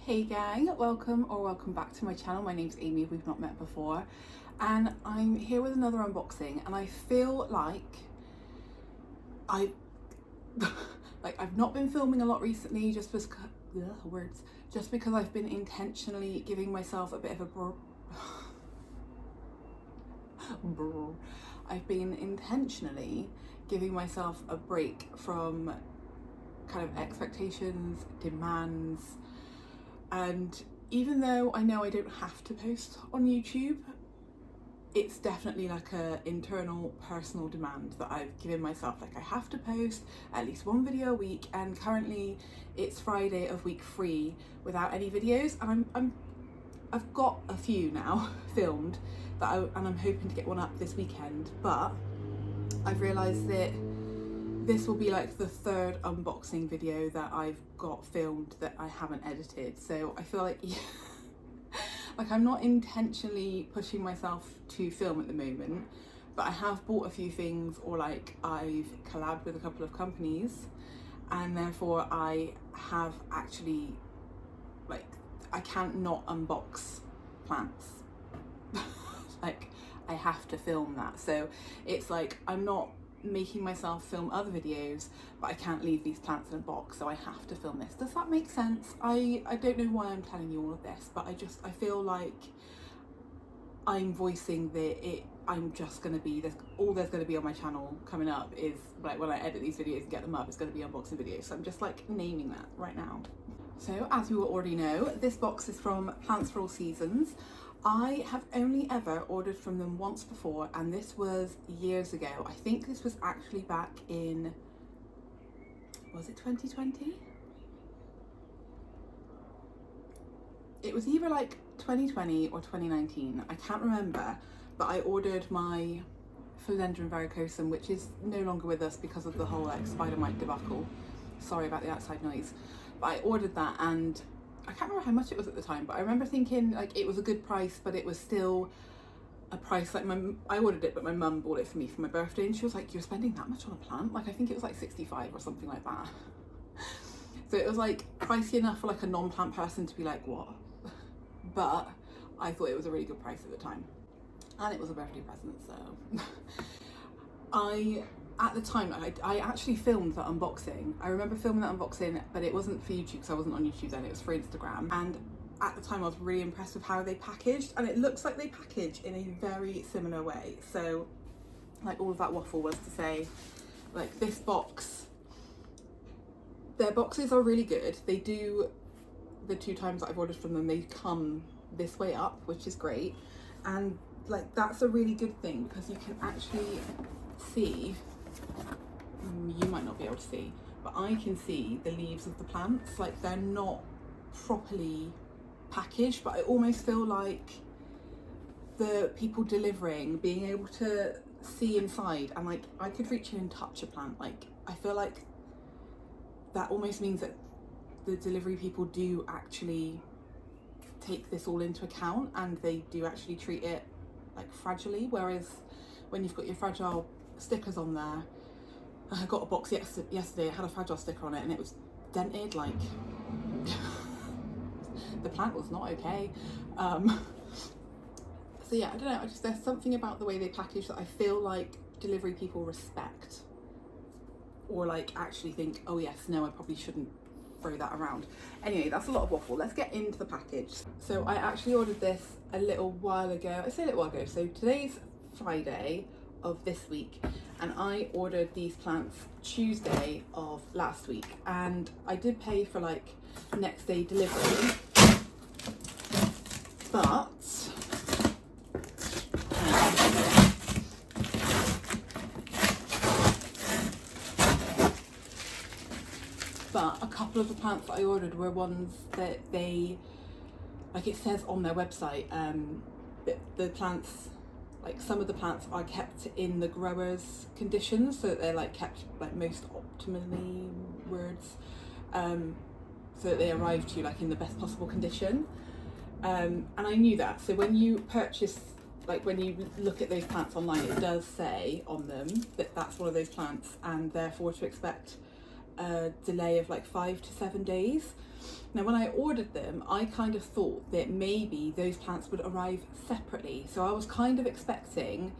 Hey gang, welcome back to my channel. My name's Amy, if we've not met before, and I'm here with another unboxing, and I feel like I've not been filming a lot recently just because I've been intentionally giving myself a bit of a I've been intentionally giving myself a break from kind of expectations, demands. And even though I know I don't have to post on YouTube, it's definitely like a internal personal demand that I've given myself. Like, I have to post at least one video a week, and currently it's Friday of week 3 without any videos, and I've got a few now filmed and I'm hoping to get one up this weekend, but I've realised that this will be like the 3rd unboxing video that I've got filmed that I haven't edited. So I feel like like I'm not intentionally pushing myself to film at the moment, but I have bought a few things, or like I've collabed with a couple of companies, and therefore I have actually, like, I can't not unbox plants. Like, I have to film that. So it's like I'm not making myself film other videos, but I can't leave these plants in a box, so I have to film this. Does that make sense? I don't know why I'm telling you all of this, but I feel like I'm voicing that I'm just going to be this, all there's going to be on my channel coming up is, like, when I edit these videos and get them up, it's going to be unboxing videos. So I'm just like naming that right now. So as you will already know, this box is from Plantsforallseasons. I have only ever ordered from them once before, and this was years ago. I think this was actually back in, was it 2020? It was either like 2020 or 2019, I can't remember, but I ordered my Philodendron varicosum, which is no longer with us because of the whole like spider mite debacle. Sorry about the outside noise. But I ordered that, and I can't remember how much it was at the time, but I remember thinking like it was a good price, but it was still a price, like I ordered it, but my mum bought it for me for my birthday, and she was like, "You're spending that much on a plant?" Like, I think it was like 65 or something like that. So it was like pricey enough for like a non-plant person to be like, what? But I thought it was a really good price at the time, and it was a birthday present. So at the time, I actually filmed that unboxing. I remember filming that unboxing, but it wasn't for YouTube because I wasn't on YouTube then, it was for Instagram. And at the time I was really impressed with how they packaged, and it looks like they package in a very similar way. So like, all of that waffle was to say, like, this box, their boxes are really good. They do, the 2 times that I've ordered from them, they come this way up, which is great. And like, that's a really good thing because you can actually see, you might not be able to see, but I can see the leaves of the plants. Like, they're not properly packaged, but I almost feel like the people delivering being able to see inside, and like, I could reach in and touch a plant. Like, I feel like that almost means that the delivery people do actually take this all into account, and they do actually treat it like fragilely, whereas when you've got your fragile stickers on there, I got a box yesterday, it had a fragile sticker on it and it was dented, like the plant was not okay. So yeah, I don't know, there's something about the way they package that I feel like delivery people respect, or like actually think, oh yes, no, I probably shouldn't throw that around. Anyway, that's a lot of waffle. Let's get into the package. So I actually ordered this a little while ago. I say a little while ago, so today's Friday of this week, and I ordered these plants Tuesday of last week, and I did pay for like next day delivery, but a couple of the plants that I ordered were ones that they, like, it says on their website, that the plants, like, some of the plants are kept in the grower's conditions, so that they're like kept like most optimally, so that they arrive to you like in the best possible condition. And I knew that. So when you purchase, like when you look at those plants online, it does say on them that that's one of those plants, and therefore to expect a delay of like 5 to 7 days. Now when I ordered them, I kind of thought that maybe those plants would arrive separately. So I was kind of expecting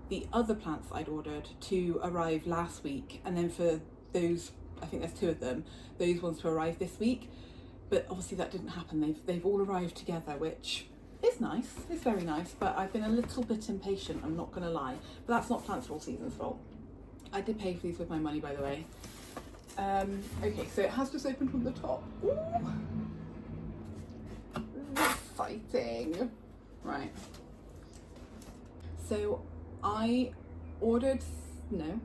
the other plants I'd ordered to arrive last week, and then for those, I think there's 2 of them, those ones to arrive this week. But obviously that didn't happen. They've all arrived together, which is nice. It's very nice, but I've been a little bit impatient, I'm not gonna lie. But that's not Plants for All Seasons' fault. I did pay for these with my money, by the way. Okay, so it has just opened from the top. Ooh. Exciting. Right. So I ordered, no.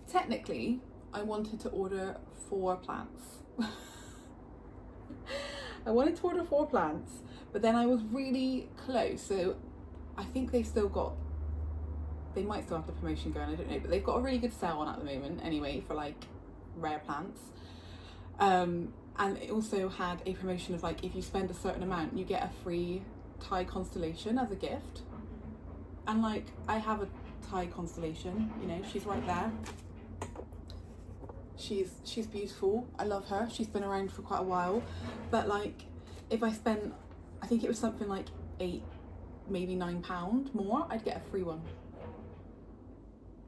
Technically, I wanted to order 4 plants. I wanted to order 4 plants, but then I was really close. So I think they've still got, they might still have the promotion going, I don't know, but they've got a really good sale on at the moment anyway for like rare plants. And it also had a promotion of like, if you spend a certain amount, you get a free Thai constellation as a gift. And like, I have a Thai constellation, you know, she's right there. She's beautiful. I love her. She's been around for quite a while. But like, if I spent, I think it was something like £8, maybe £9 more, I'd get a free one.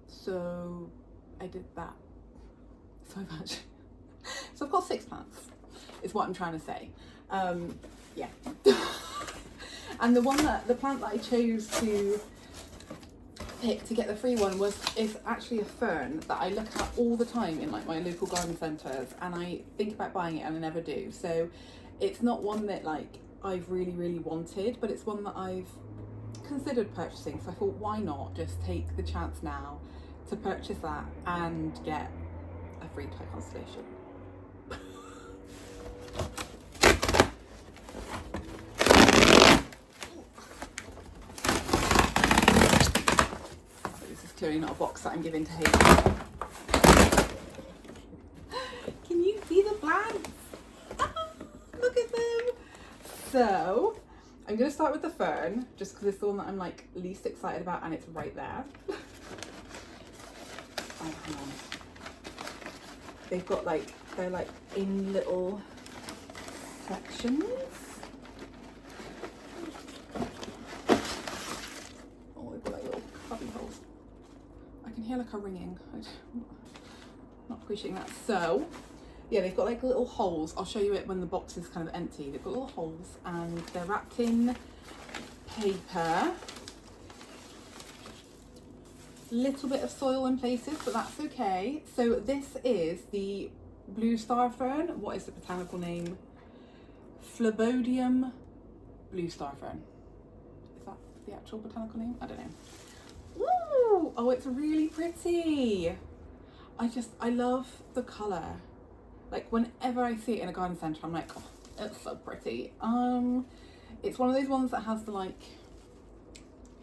So I did that. So much. So I've got 6 plants, is what I'm trying to say. Yeah. And the plant that I chose to pick to get the free one is actually a fern that I look at all the time in like my local garden centres, and I think about buying it and I never do. So it's not one that like I've really wanted, but it's one that I've considered purchasing. So I thought, why not just take the chance now to purchase that and get a free Thai constellation. So this is clearly not a box that I'm giving to Hayden. Can you see the plants? Ah, look at them. So I'm going to start with the fern, just because it's the one that I'm like least excited about, and it's right there. Oh, hang on. They've got like, they're like in little sections. Oh, they've got like little cubby holes. I can hear like a ringing. I'm not appreciating that. So yeah, they've got like little holes. I'll show you it when the box is kind of empty. They've got little holes and they're wrapped in paper. Little bit of soil in places, but that's okay. So this is the blue star fern. What is the botanical name? Phlebodium blue star fern. Is that the actual botanical name? I don't know. Ooh, oh, it's really pretty. I love the colour. Like whenever I see it in a garden centre, I'm like, oh, it's so pretty. It's one of those ones that has the like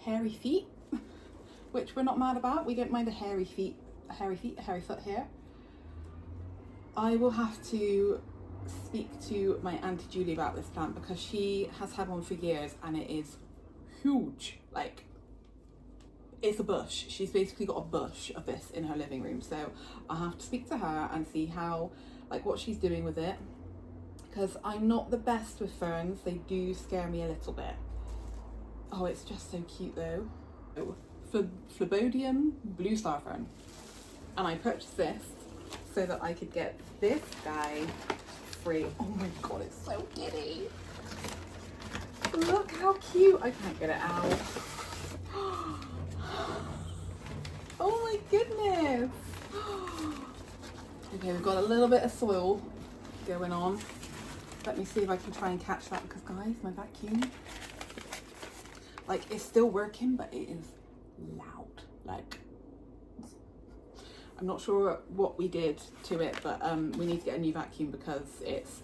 hairy feet, which we're not mad about. We don't mind a hairy foot here. I will have to speak to my Auntie Julie about this plant because she has had one for years and it is huge. Like, it's a bush. She's basically got a bush of this in her living room. So I'll have to speak to her and see how, like, what she's doing with it. Because I'm not the best with ferns. They do scare me a little bit. Oh, it's just so cute though. Phlebodium blue star fern. And I purchased this so that I could get this guy free. Oh my god, it's so giddy. Look how cute. I can't get it out. Oh my goodness. Okay, we've got a little bit of soil going on. Let me see if I can try and catch that, because guys, my vacuum, like, it's still working, but it is loud. Like, I'm not sure what we did to it, but we need to get a new vacuum because it's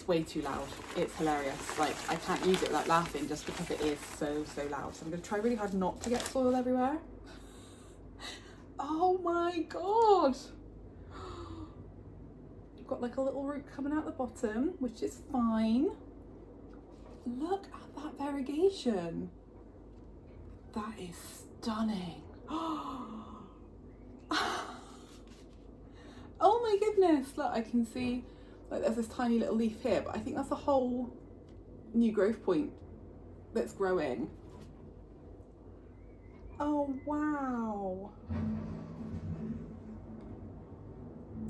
way too loud. It's hilarious. Like, I can't use it without laughing just because it is so loud. So I'm going to try really hard not to get soil everywhere. Oh my god. You've got like a little root coming out the bottom, which is fine. Look at that variegation. That is stunning. Oh my goodness, look, I can see like there's this tiny little leaf here, but I think that's a whole new growth point that's growing. Oh wow,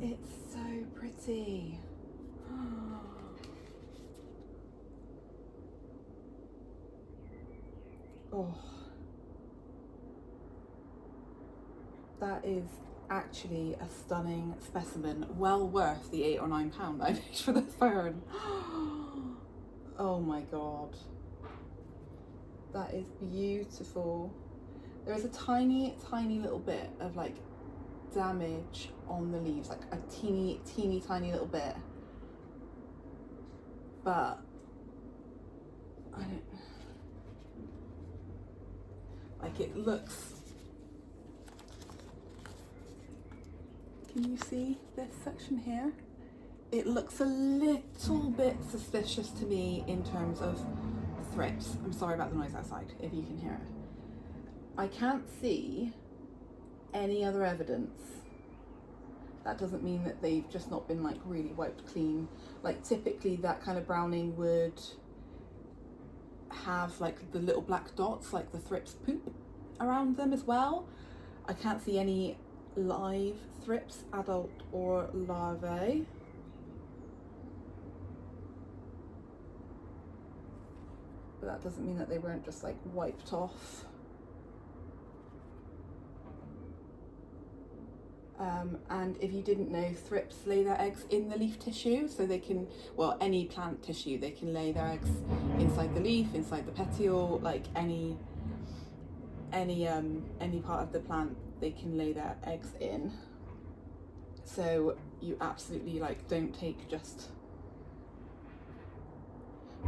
it's so pretty. Oh, that is actually a stunning specimen, well worth the £8 or £9 I paid for this fern. Oh my god, that is beautiful. There is a tiny little bit of like damage on the leaves, like a teeny tiny little bit, but I don't like, it looks, can you see this section here? It looks a little bit suspicious to me in terms of thrips. I'm sorry about the noise outside, if you can hear it. I can't see any other evidence. That doesn't mean that they've just not been like really wiped clean. Like typically that kind of browning would have like the little black dots, like the thrips poop around them as well. I can't see any live thrips, adult or larvae. But that doesn't mean that they weren't just like wiped off. And if you didn't know, thrips lay their eggs in the leaf tissue, so they can, well, any plant tissue, they can lay their eggs inside the leaf, inside the petiole, like any part of the plant they can lay their eggs in. So you absolutely like don't take just,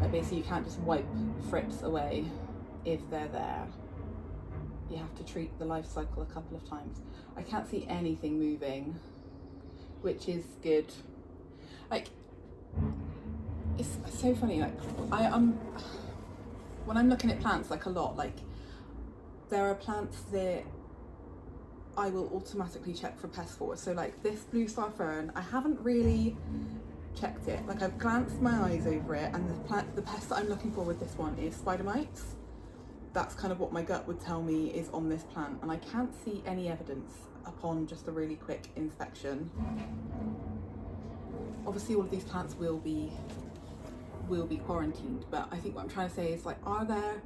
like basically you can't just wipe thrips away if they're there. You have to treat the life cycle a couple of times. I can't see anything moving, which is good. Like, it's so funny, like when I'm looking at plants, like a lot, like there are plants that I will automatically check for pests for. So like this blue star fern, I haven't really checked it. Like I've glanced my eyes over it, and the pest that I'm looking for with this one is spider mites. That's kind of what my gut would tell me is on this plant, and I can't see any evidence upon just a really quick inspection. Obviously all of these plants will be quarantined, but I think what I'm trying to say is like, are there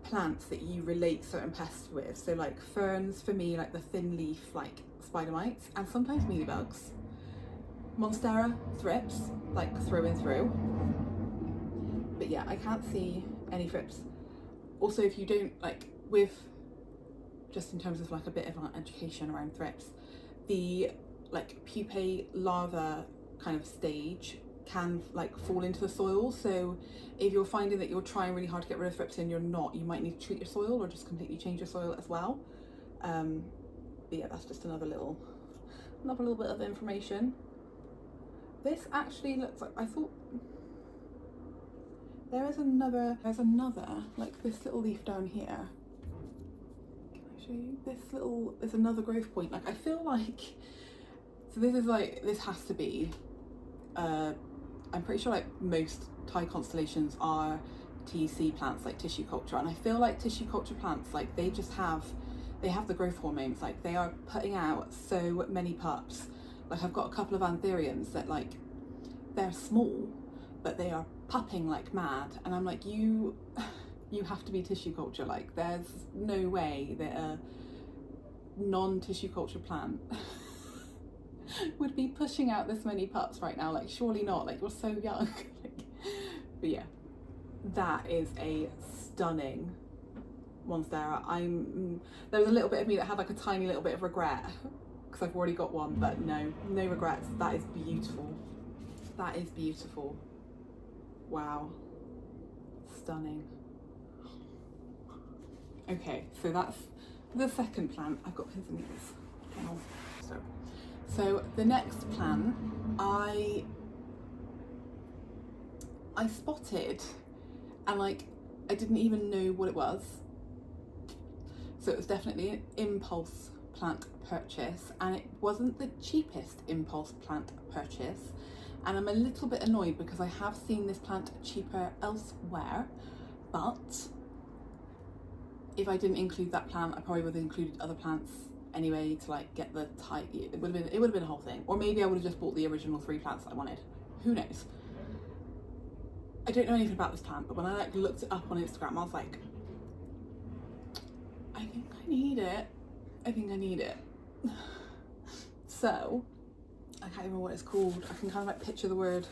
plants that you relate certain pests with? So like ferns for me, like the thin leaf, like spider mites, and sometimes mealybugs. Monstera, thrips, like through and through. But yeah, I can't see any thrips. Also, if you don't, like, with, just in terms of like a bit of an education around thrips, the like pupae larva kind of stage can like fall into the soil. So if you're finding that you're trying really hard to get rid of thrips and you're not, you might need to treat your soil or just completely change your soil as well. But yeah, that's just another little bit of information. This actually looks like, I thought there's another like this little leaf down here. Can I show you there's another growth point. Like I feel like, so this has to be I'm pretty sure like most Thai constellations are TC plants, like tissue culture, and I feel like tissue culture plants, like they have the growth hormones, like they are putting out so many pups. Like I've got a couple of anthuriums that like they're small but they are pupping like mad, and I'm like, you have to be tissue culture. Like there's no way that a non-tissue culture plant would be pushing out this many pups right now. Like surely not, like you're so young. But yeah, that is a stunning Monstera. There was a little bit of me that had like a tiny little bit of regret because I've already got one, but no regrets. That is beautiful. That is beautiful. Wow, stunning. Okay, so that's the second plant. I've got pins and needles. So the next plant I spotted, and like I didn't even know what it was. So it was definitely an impulse plant purchase, and it wasn't the cheapest impulse plant purchase, and I'm a little bit annoyed because I have seen this plant cheaper elsewhere, but if I didn't include that plant, I probably would have included other plants anyway to like get the type. It would have been a whole thing, or maybe I would have just bought the original 3 plants that I wanted. Who knows? I don't know anything about this plant, but when I like looked it up on Instagram, I was like, I think I need it. I think I need it. So I can't even remember what it's called. I can kind of like picture the word.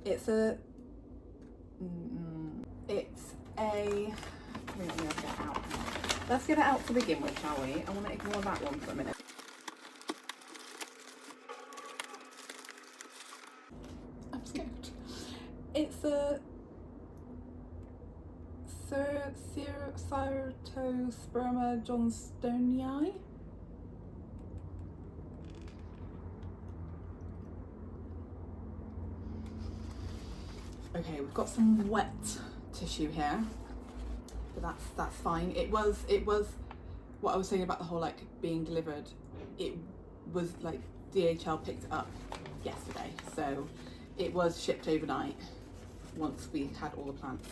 It's a. Wait, let me get it out. Let's get it out to begin with, shall we? I want to ignore that one for a minute. I'm scared. It's a Cyrtosperma Johnstonii. Okay, we've got some wet tissue here, but that's fine. It was what I was saying about the whole like being delivered. It was like DHL picked it up yesterday, so it was shipped overnight once we had all the plants.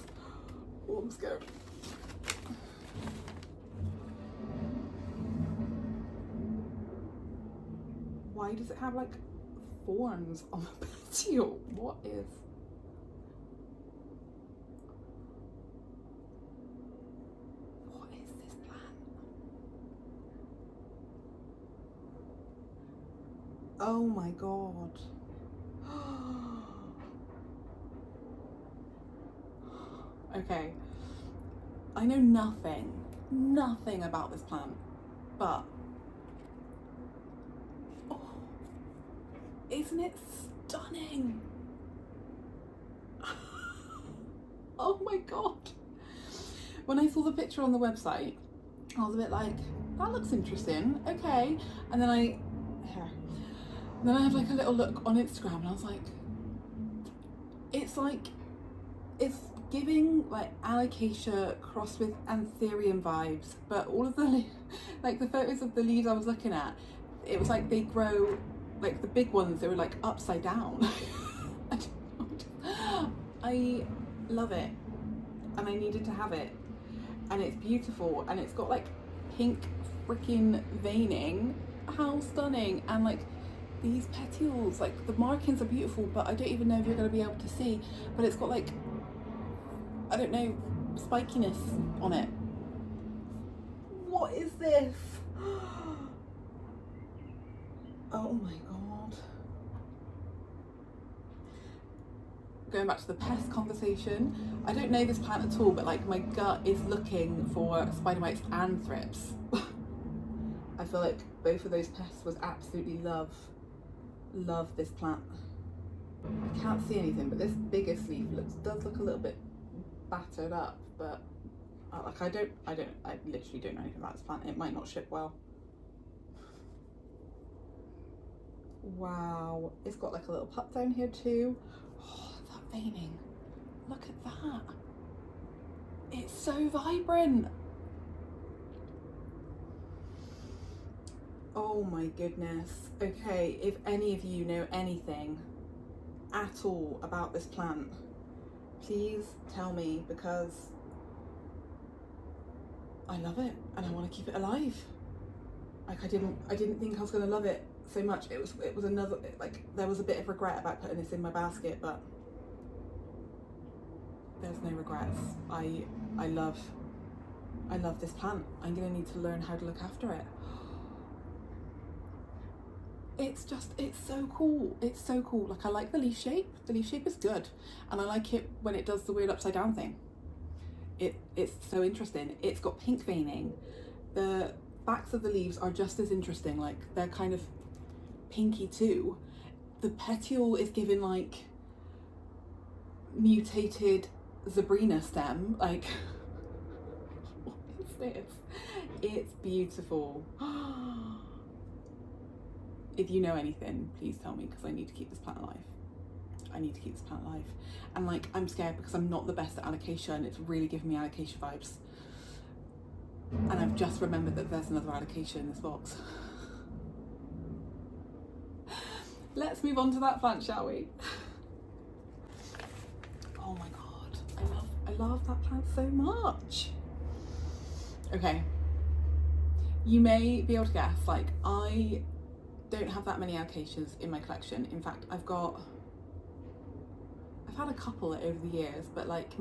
Oh, I'm scared. Why does it have like thorns on the petiole? What is this plant? Oh my god. Okay, I know nothing about this plant, but oh, isn't it stunning? Oh my god. When I saw the picture on the website, I was a bit like, that looks interesting, okay. And then I have like a little look on Instagram and I was like, it's giving like Alocasia crossed with Anthurium vibes, but all of the like the photos of the leaves I was looking at, it was like they grow, like the big ones, they were like upside down. I love it and I needed to have it, and it's beautiful and it's got like pink freaking veining. How stunning. And like these petioles, like the markings are beautiful, but I don't even know if you're going to be able to see, but it's got like, I don't know, spikiness on it. What is this? Oh my god. Going back to the pest conversation, I don't know this plant at all, but like my gut is looking for spider mites and thrips. I feel like both of those pests was absolutely love this plant. I can't see anything, but this biggest leaf does look a little bit battered up, but like I literally don't know anything about this plant. It might not ship well. Wow, it's got like a little pup down here too. Oh, that veining, look at that. It's so vibrant. Oh my goodness. Okay, if any of you know anything at all about this plant, please tell me, because I love it and I want to keep it alive. Like I didn't think I was going to love it so much. It was another, like there was a bit of regret about putting this in my basket, but there's no regrets. I love this plant. I'm going to need to learn how to look after it. It's so cool. It's so cool. Like I like the leaf shape. The leaf shape is good, and I like it when it does the weird upside down thing. It's so interesting. It's got pink veining. The backs of the leaves are just as interesting. Like they're kind of pinky too. The petiole is given like mutated Zebrina stem. Like what is this? It's beautiful. If you know anything, please tell me, because I need to keep this plant alive. I need to keep this plant alive. And like, I'm scared because I'm not the best at alocasia, and it's really giving me alocasia vibes. And I've just remembered that there's another alocasia in this box. Let's move on to that plant, shall we? Oh my god, I love that plant so much. Okay, you may be able to guess, like, I don't have that many alocasias in my collection. In fact, I've had a couple over the years, but like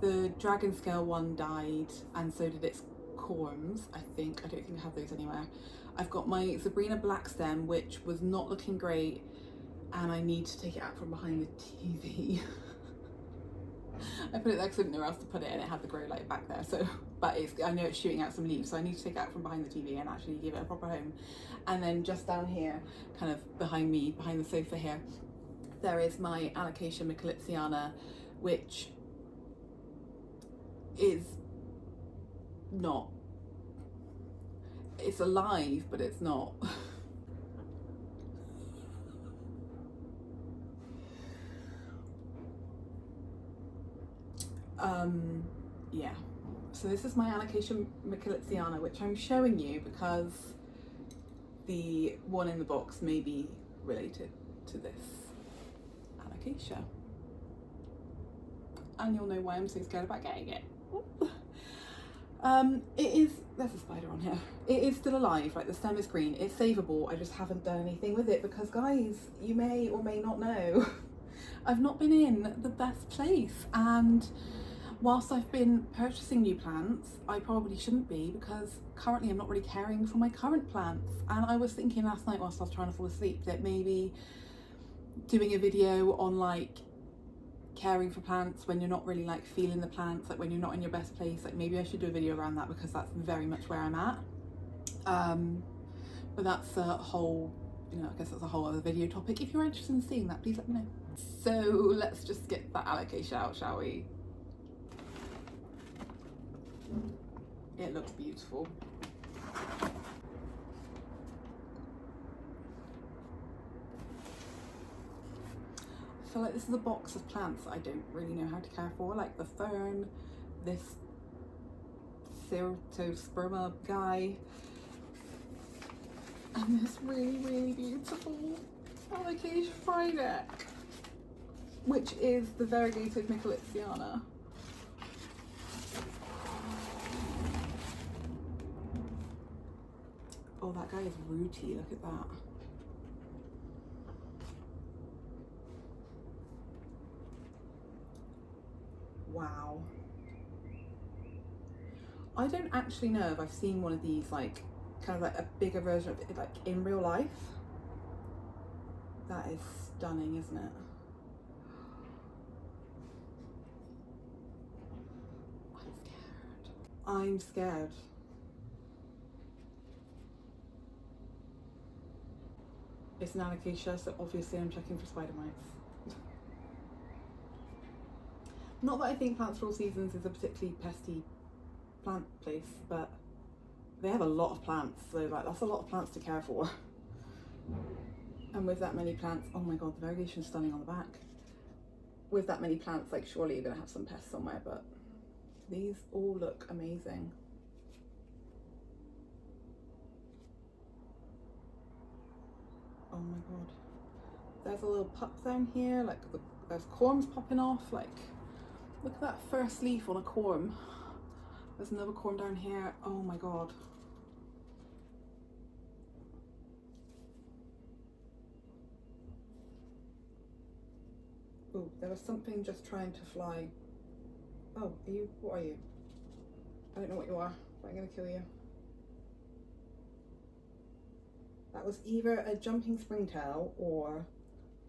the dragon scale one died, and so did its corms, I think. I don't think I have those anywhere. I've got my Sabrina black stem, which was not looking great, and I need to take it out from behind the TV. I put it there because I didn't know where else to put it, and it had the grow light back there, so, but I know it's shooting out some leaves, so I need to take it out from behind the TV and actually give it a proper home. And then just down here, kind of behind me, behind the sofa here, there is my Alocasia Frydek, which is not, it's alive, but it's not. Yeah, so this is my Alocasia Frydek, which I'm showing you because the one in the box may be related to this alocasia, and you'll know why I'm so scared about getting it. There's a spider on here. It is still alive, like the stem is green, it's savable. I just haven't done anything with it because, guys, you may or may not know, I've not been in the best place, and whilst I've been purchasing new plants, I probably shouldn't be, because currently I'm not really caring for my current plants. And I was thinking last night whilst I was trying to fall asleep that maybe doing a video on like caring for plants when you're not really like feeling the plants, like when you're not in your best place, like maybe I should do a video around that, because that's very much where I'm at. But that's a whole, I guess that's a whole other video topic. If you're interested in seeing that, please let me know. So let's just get that alocasia out, shall we? It looks beautiful. I feel like this is a box of plants I don't really know how to care for, like the fern, this Cyrtosperma guy, and this really, really beautiful Alocasia Frydek, which is the variegated Frydek. Oh, that guy is rooty, look at that. Wow. I don't actually know if I've seen one of these, like, kind of like a bigger version of it, like in real life. That is stunning, isn't it? I'm scared. It's an alocasia, so obviously I'm checking for spider mites. Not that I think Plants for All Seasons is a particularly pesty plant place, but they have a lot of plants, so like that's a lot of plants to care for. And with that many plants, oh my god, the variegation is stunning on the back. With that many plants, like surely you're gonna have some pests somewhere, but these all look amazing. Oh my god. There's a little pup down here, like there's corms popping off, like look at that first leaf on a corm. There's another corm down here. Oh my god. Oh, there was something just trying to fly. Oh, what are you? I don't know what you are, but I'm gonna kill you. That was either a jumping springtail or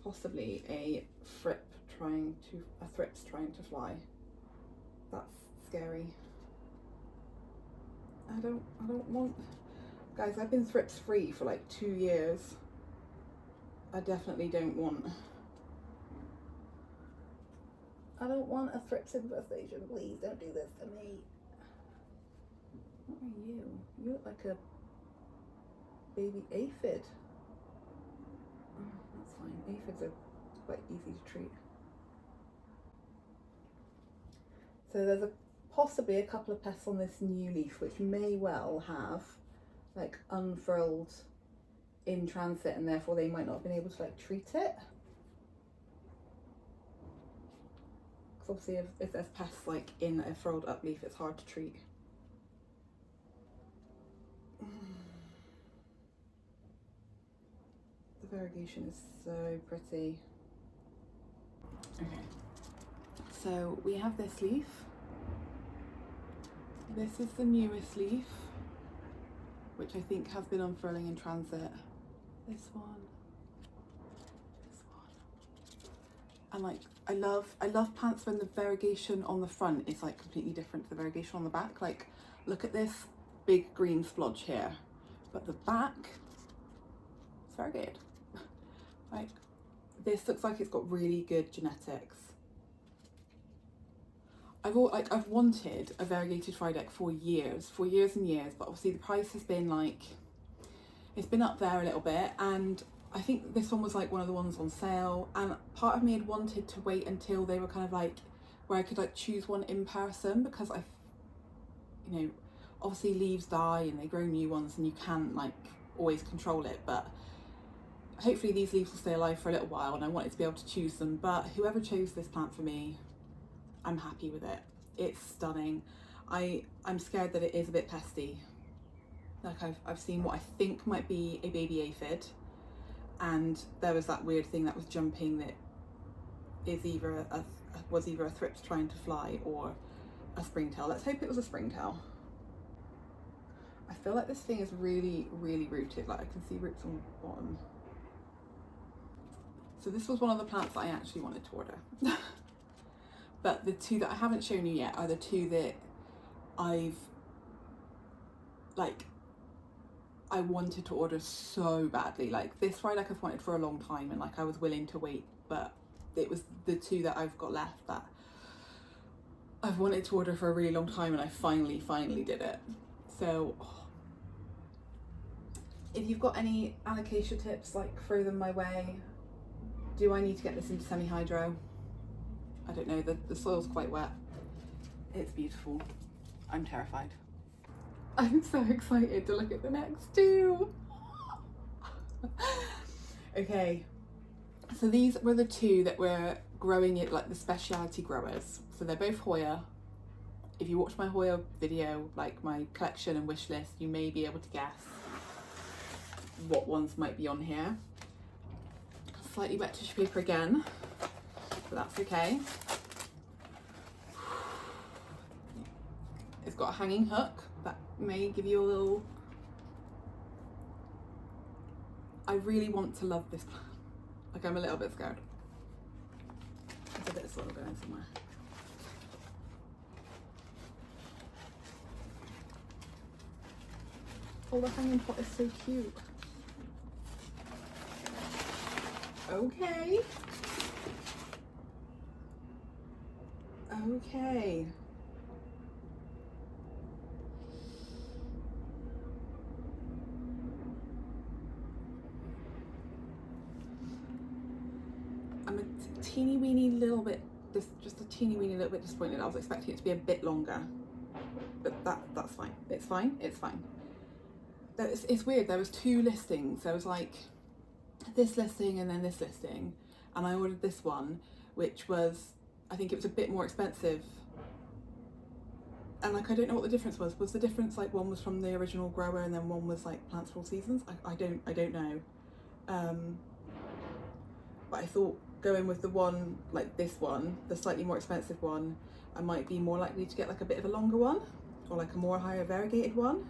possibly a thrips trying to fly. That's scary. I don't want, guys, I've been thrips free for like 2 years. I definitely don't want a thrips infestation. Please don't do this to me. What are you? You look like a baby aphid. Oh, that's fine. Aphids are quite easy to treat. So there's a possibly a couple of pests on this new leaf, which may well have like unfurled in transit, and therefore they might not have been able to like treat it. Because obviously if there's pests like in a furled up leaf, it's hard to treat. The variegation is so pretty. Okay, so we have this leaf. This is the newest leaf, which I think has been unfurling in transit. This one. And like, I love plants when the variegation on the front is like completely different to the variegation on the back. Like, look at this big green splodge here, but the back is variegated. Like, this looks like it's got really good genetics. I've wanted a variegated Frydek for years and years, but obviously the price has been like, it's been up there a little bit, and I think this one was like one of the ones on sale, and part of me had wanted to wait until they were kind of like where I could like choose one in person, because you know, obviously leaves die and they grow new ones and you can't like always control it, but hopefully these leaves will stay alive for a little while, and I wanted to be able to choose them. But whoever chose this plant for me, I'm happy with it. It's stunning. I'm scared that it is a bit pesty. Like I've seen what I think might be a baby aphid, and there was that weird thing that was jumping that is either was either a thrips trying to fly or a springtail. Let's hope it was a springtail. I feel like this thing is really, really rooted. Like I can see roots on the bottom. So this was one of the plants that I actually wanted to order. But the two that I haven't shown you yet are the two that I wanted to order so badly. Like this Frydek I've wanted for a long time, and like I was willing to wait, but it was the two that I've got left that I've wanted to order for a really long time, and I finally did it. So if you've got any alocasia tips, like throw them my way. Do I need to get this into semi-hydro? I don't know, the soil's quite wet. It's beautiful. I'm terrified. I'm so excited to look at the next two. Okay, so these were the two that were growing it like the speciality growers. So they're both Hoya. If you watch my Hoya video, like my collection and wish list, you may be able to guess what ones might be on here. Slightly wet tissue paper again, but that's okay. It's got a hanging hook that may give you a little... I really want to love this plant. Like I'm a little bit scared. There's a bit of soil going somewhere. Oh, the hanging pot is so cute. Okay. Okay. I'm a teeny weeny little bit, just a teeny weeny little bit disappointed. I was expecting it to be a bit longer, but that's fine. It's fine. It's fine. It's weird. There was two listings. There was like this listing and then this listing, and I ordered this one, which was, I think it was a bit more expensive, and like I don't know what the difference was. Was the difference like one was from the original grower and then one was like Plants for All Seasons? I don't know. But I thought going with the one like this one, the slightly more expensive one, I might be more likely to get like a bit of a longer one or like a more higher variegated one,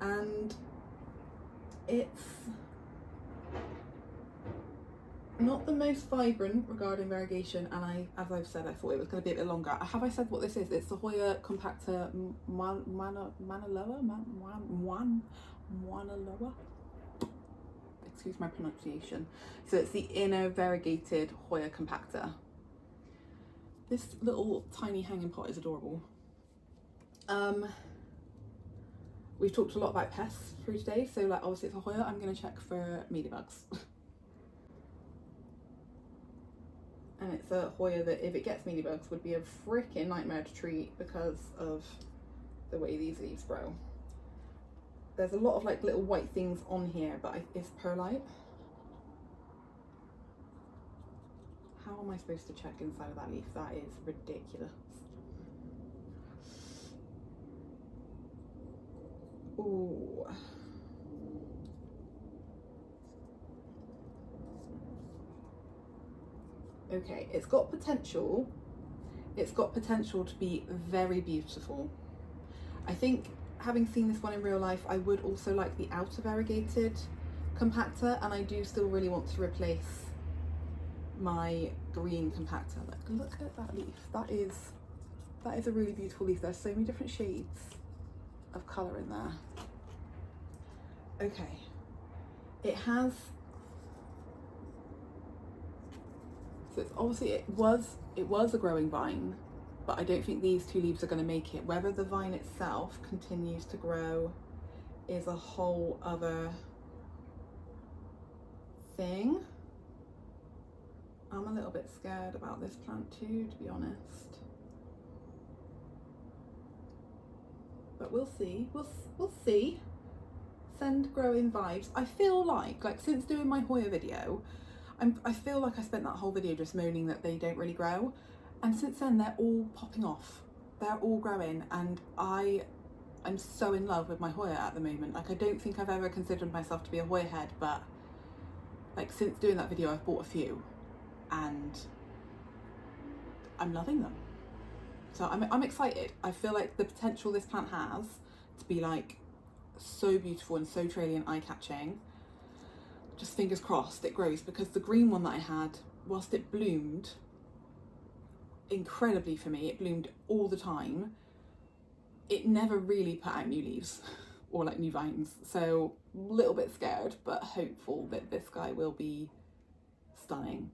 and it's not the most vibrant regarding variegation, and as I've said, I thought it was going to be a bit longer. Have I said what this is? It's the Hoya compacta Mauna Loa. Excuse my pronunciation. So it's the inner variegated Hoya compacta. This little tiny hanging pot is adorable. We've talked a lot about pests through today, so like obviously it's a Hoya, I'm going to check for mealybugs. And it's a Hoya that, if it gets mealybugs, would be a freaking nightmare to treat because of the way these leaves grow. There's a lot of like little white things on here, but it's perlite. How am I supposed to check inside of that leaf? That is ridiculous. Ooh. Okay, it's got potential. It's got potential to be very beautiful. I think, having seen this one in real life, I would also like the outer variegated compactor, and I do still really want to replace my green compactor. Look at that leaf. That is a really beautiful leaf. There's so many different shades of colour in there. Okay, it has, so it's obviously, it was a growing vine, but I don't think these two leaves are going to make it. Whether the vine itself continues to grow is a whole other thing. I'm a little bit scared about this plant too, to be honest. But we'll see. We'll see. Send growing vibes. I feel like since doing my Hoya video, I feel like I spent that whole video just moaning that they don't really grow, and since then they're all popping off. They're all growing, and I'm so in love with my Hoya at the moment. Like, I don't think I've ever considered myself to be a Hoya head, but like since doing that video I've bought a few and I'm loving them. So I'm excited. I feel like the potential this plant has to be like so beautiful and so traily and eye-catching. Just fingers crossed it grows, because the green one that I had, whilst it bloomed incredibly for me, it bloomed all the time, it never really put out new leaves or like new vines. So a little bit scared, but hopeful that this guy will be stunning.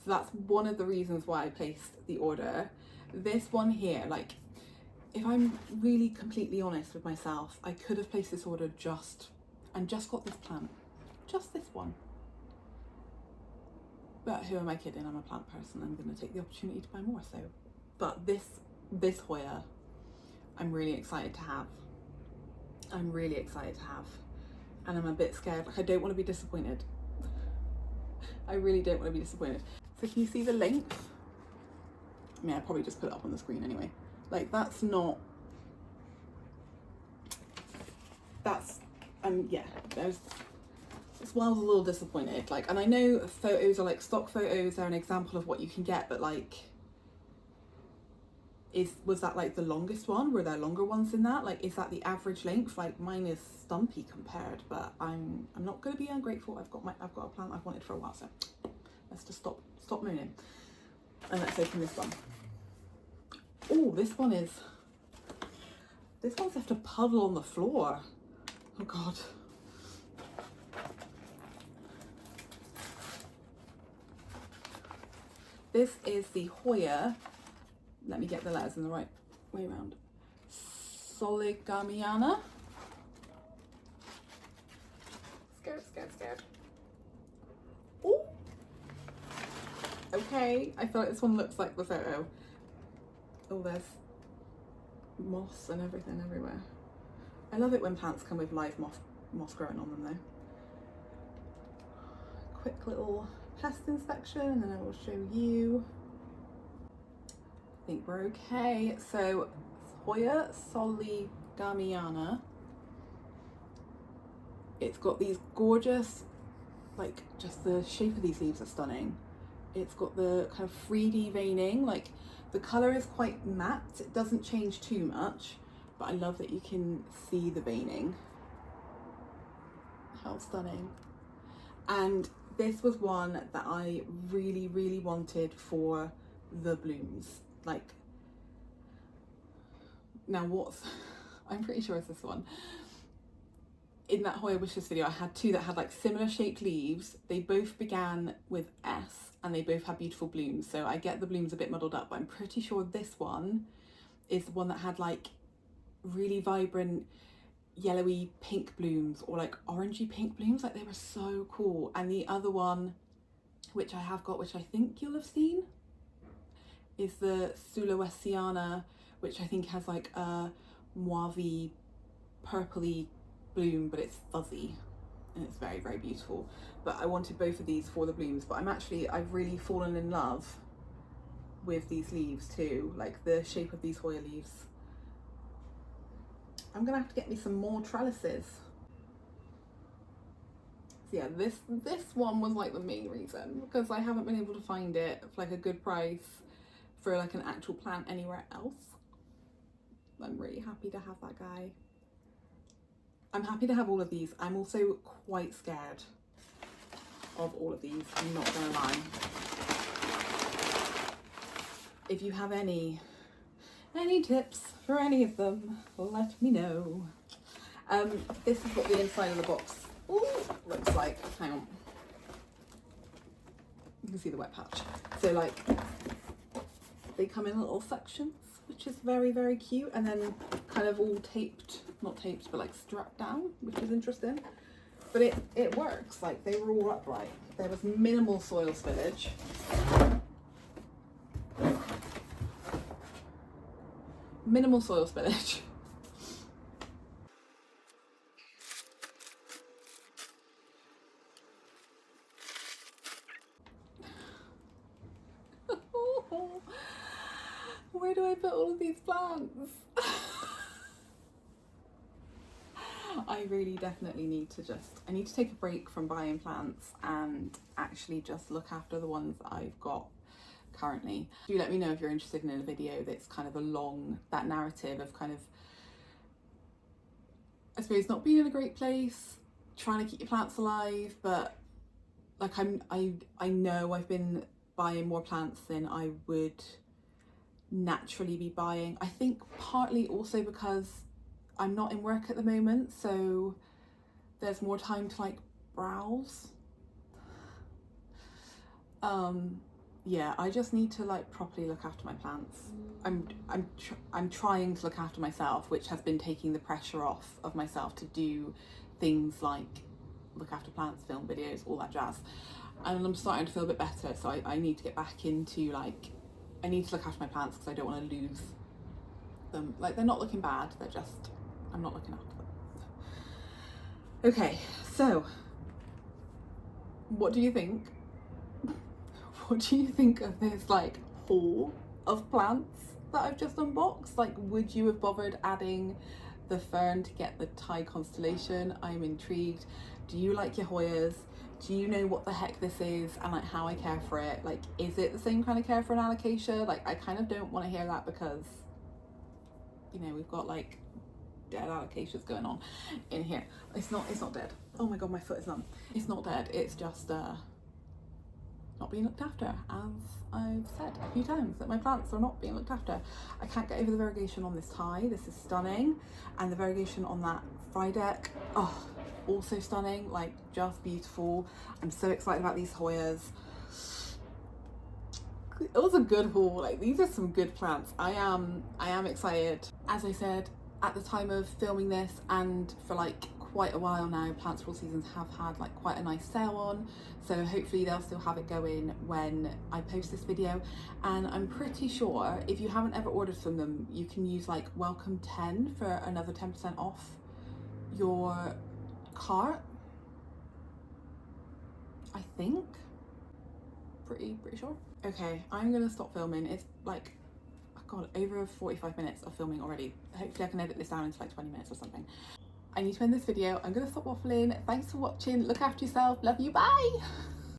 So that's one of the reasons why I placed the order. This one here, like, if I'm really completely honest with myself, I could have placed this order and just got this plant, just this one. But who am I kidding? I'm a plant person. I'm going to take the opportunity to buy more. So, but this Hoya, I'm really excited to have. I'm really excited to have, and I'm a bit scared. Like, I don't want to be disappointed. I really don't want to be disappointed. So can you see the length? I mean, I'll probably just put it up on the screen anyway. Like, that's not, that's, yeah, that's why I was a little disappointed. Like, and I know photos are like stock photos, they're an example of what you can get, but like, was that like the longest one? Were there longer ones than that? Like, is that the average length? Like, mine is stumpy compared, but I'm not going to be ungrateful. I've got a plant I've wanted for a while, so let's just stop mooning. And let's open this one. Oh, this one's left a puddle on the floor. Oh God. This is the Hoya, let me get the letters in the right way around, Soligamiana. Scared. Oh, okay, I feel like this one looks like the photo. Oh, there's moss and everything everywhere. I love it when plants come with live moss growing on them though. Quick little pest inspection and then I will show you. I think we're okay. So Hoya Soligamiana. It's got these gorgeous, like, just the shape of these leaves are stunning. It's got the kind of 3D veining, like the colour is quite matte, it doesn't change too much, but I love that you can see the veining. How stunning. And this was one that I really wanted for the blooms. Like, now I'm pretty sure it's this one. In that Hoya wishlist video, I had two that had like similar shaped leaves. They both began with S and they both had beautiful blooms. So I get the blooms a bit muddled up, but I'm pretty sure this one is the one that had like really vibrant yellowy pink blooms or like orangey pink blooms. Like, they were so cool. And the other one, which I have got, which I think you'll have seen, is the Alocasia, which I think has like a mauve purpley bloom, but it's fuzzy and it's very, very beautiful. But I wanted both of these for the blooms, but I've really fallen in love with these leaves too, like the shape of these Hoya leaves. I'm gonna have to get me some more trellises. So yeah, this one was like the main reason, because I haven't been able to find it for like a good price for like an actual plant anywhere else. I'm really happy to have that guy. I'm happy to have all of these. I'm also quite scared of all of these, I'm not gonna lie. If you have any tips for any of them, let me know. This is what the inside of the box looks like. Hang on. You can see the wet patch. So like, they come in little sections, which is very, very cute, and then kind of all taped, not taped, but like strapped down, which is interesting. But it works, like they were all upright. There was minimal soil spillage. Minimal soil spillage. Where do I put all of these plants? I really definitely need to I need to take a break from buying plants and actually just look after the ones I've got currently. Do let me know if you're interested in a video that's kind of along that narrative of kind of, I suppose, not being in a great place, trying to keep your plants alive, but like I know I've been buying more plants than I would naturally be buying. I think partly also because I'm not in work at the moment, so there's more time to like browse. Yeah, I just need to like properly look after my plants. I'm trying to look after myself, which has been taking the pressure off of myself to do things like look after plants, film videos, all that jazz. And I'm starting to feel a bit better, so I need to get back into like, I need to look after my plants because I don't want to lose them. Like, they're not looking bad, they're just, I'm not looking after them. Okay, so what do you think? What do you think of this like haul of plants that I've just unboxed? Like, would you have bothered adding the Fern to get the Thai Constellation? I'm intrigued. Do you like your Hoyas? Do you know what the heck this is and like how I care for it? Like, is it the same kind of care for an Alocasia? Like, I kind of don't want to hear that because, you know, we've got like dead Alocasias going on in here. It's not dead. Oh my god, my foot is numb. It's not dead, it's just not being looked after, as I've said a few times, that my plants are not being looked after. I can't get over the variegation on this Thai. This is stunning, and the variegation on that Frydek, oh, also stunning, like just beautiful. I'm so excited about these Hoyas. It was a good haul. Like, these are some good plants. I am excited. As I said at the time of filming this, and for like quite a while now, Plants for All Seasons have had like quite a nice sale on, so hopefully they'll still have it going when I post this video. And I'm pretty sure if you haven't ever ordered from them, you can use like welcome 10 for another 10% off your cart, I think. Pretty sure. Okay, I'm gonna stop filming. It's like, oh god, over 45 minutes of filming already. Hopefully I can edit this down into like 20 minutes or something. I need to end this video. I'm gonna stop waffling. Thanks for watching. Look after yourself. Love you. Bye.